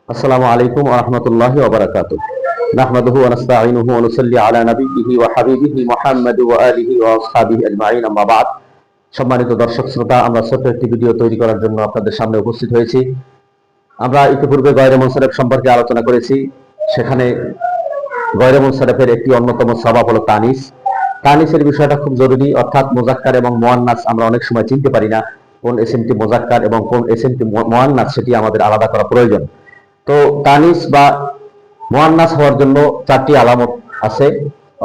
আসসালামু আলাইকুম ওয়া রাহমাতুল্লাহি ওয়া বারাকাতুহু। নাহমাদুহু ওয়া নাস্তাঈনুহু ওয়া নুসাল্লি আলা নাবিয়্যিহি ওয়া হাবিবিহি মুহাম্মাদ ওয়া আলিহি ওয়া আসহাবিহি আজমাইন, আম্মা বা'দ। সম্মানিত দর্শক শ্রোতা, আমরা ছোট্ট একটি ভিডিও তৈরি করার জন্য আপনাদের সামনে উপস্থিত হয়েছি। আমরা ইতিপূর্বে গয়রে মুনসারিফ সম্পর্কে আলোচনা করেছি। সেখানে গয়রে মুনসারিফের একটি অন্যতম সবাব হলো তানিস। তানিসের বিষয়টা খুব জরুরি, অর্থাৎ মুজাক্কার এবং মুয়ান্নাস আমরা অনেক সময় চিনতে পারি না, কোন এসএমটি মুজাক্কার এবং কোন এসএমটি মুয়ান্নাস সেটি আমাদের আলাদা করা প্রয়োজন। তো তানিস বা মুয়ান্নাস হওয়ার জন্য চারটি আলামত আছে,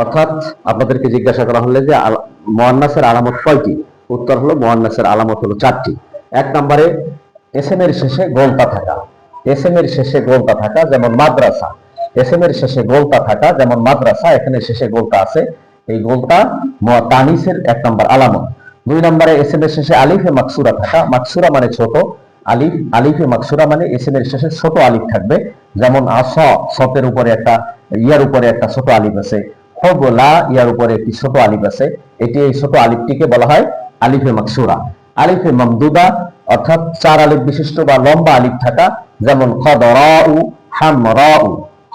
অর্থাৎ আপনাদেরকে জিজ্ঞাসা করা হলে যে মুয়ান্নাসের আলামত কয়টি, উত্তর হলো মুয়ান্নাসের আলামত হলো চারটি। এক নম্বরে এসএম এর শেষে গোলতা থাকা। এসএম এর শেষে গোলতা থাকা, যেমন মাদ্রাসা। এসএম এর শেষে গোলতা থাকা, যেমন মাদ্রাসা, এখানে শেষে গোলতা আছে, এই গোলতা তানিসের এক নম্বর আলামত। দুই নম্বরে এসএম এর শেষে আলিফে মাকসুরা থাকা। মাকসুরা মানে ছোট, আলিফ, আলিফে মাকসুরা মানে এসএম এর শেষে ছোট আলিফ থাকবে, যেমন সতের উপরে একটা ইয়ার উপরে একটা ছোট আলিফ আছে, হবলা ইয়ার উপরে একটি ছোট আলিফ আছে, এটি এই ছোট আলিফটিকে বলা হয় আলিফে মাকসুরা। আলিফে মামদুদা অর্থাৎ চার আলিফ বিশিষ্ট বা লম্বা আলিফ থাকা, যেমন খদরাউ হামরাউ,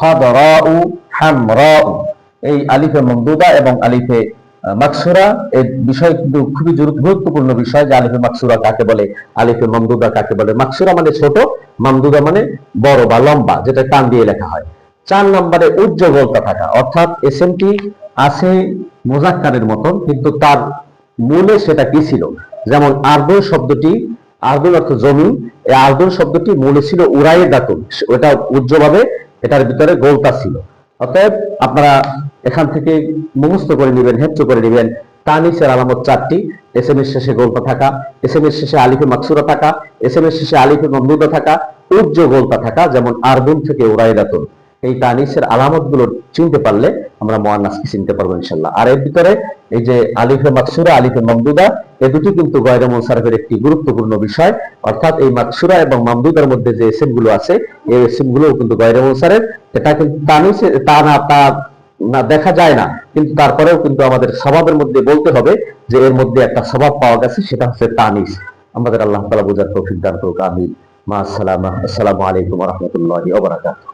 খদরাউ হামরাউ। এই আলিফে মামদুদা এবং আলিফে মাকসুরা এই বিষয় কিন্তু খুবই গুরুত্বপূর্ণ বিষয়, যে আলিফে মাকসুরা কাকে বলে, আলিফে মামদুদা কাকে বলে। মাকসুরা মানে ছোট, মামদুদা মানে বড় বা লম্বা, যেটা টান দিয়ে লেখা হয়। চার নম্বরে উজ্জ্বলতা থাকা, অর্থাৎ এসএমটি আছে মুজাক্কারের মতন, কিন্তু তার মূলে সেটা কি ছিল, যেমন আরদুল শব্দটি, আরদুল অর্থ জমি, এই আরদুল শব্দটি মূলে ছিল উরায়ে দাতুন, ওটা উজ্জ্বলভাবে এটার ভিতরে গোলতা ছিল। অতএব আপনারা এখান থেকে মুখস্থ করে নেবেন, হেফজ করে নেবেন। তানিসের আলামত চারটি: এসএম এর শেষে গোলতা থাকা, এসএম এর শেষে আলিফে মাকসুরা থাকা, এসএম এর শেষে আলিফে মামদুদা থাকা, গোলতা থাকা, যেমন আরদুন থেকে উরাইদাতুন। এই তানিসের আলামত গুলো চিনতে পারলে আমরা মুয়ান্নাসকে চিনতে পারবো ইনশাআল্লাহ। আর এর ভিতরে এই যে আলিফে মাকসুরা, আলিফে মামদুদা, এই দুটি কিন্তু গয়রে মুনসারিফের একটি গুরুত্বপূর্ণ বিষয়। অর্থাৎ এই মাকসুরা এবং মামদুদার মধ্যে যে এসএম গুলো আছে, এই এসএম গুলো কিন্তু গয়রে মুনসারিফ। এটা কিন্তু তানিসে তা না দেখা যায় না, কিন্তু তারপরেও কিন্তু আমাদের স্বভাবের মধ্যে বলতে হবে যে এর মধ্যে একটা স্বভাব পাওয়া গেছে, সেটা হচ্ছে তানিস। আমাদের আল্লাহ তাআলা বুঝার তৌফিক দান করুক, আমিন। মা আসসালামু আলাইকুম ওয়া রাহমাতুল্লাহি ওয়া বারাকাতুহু।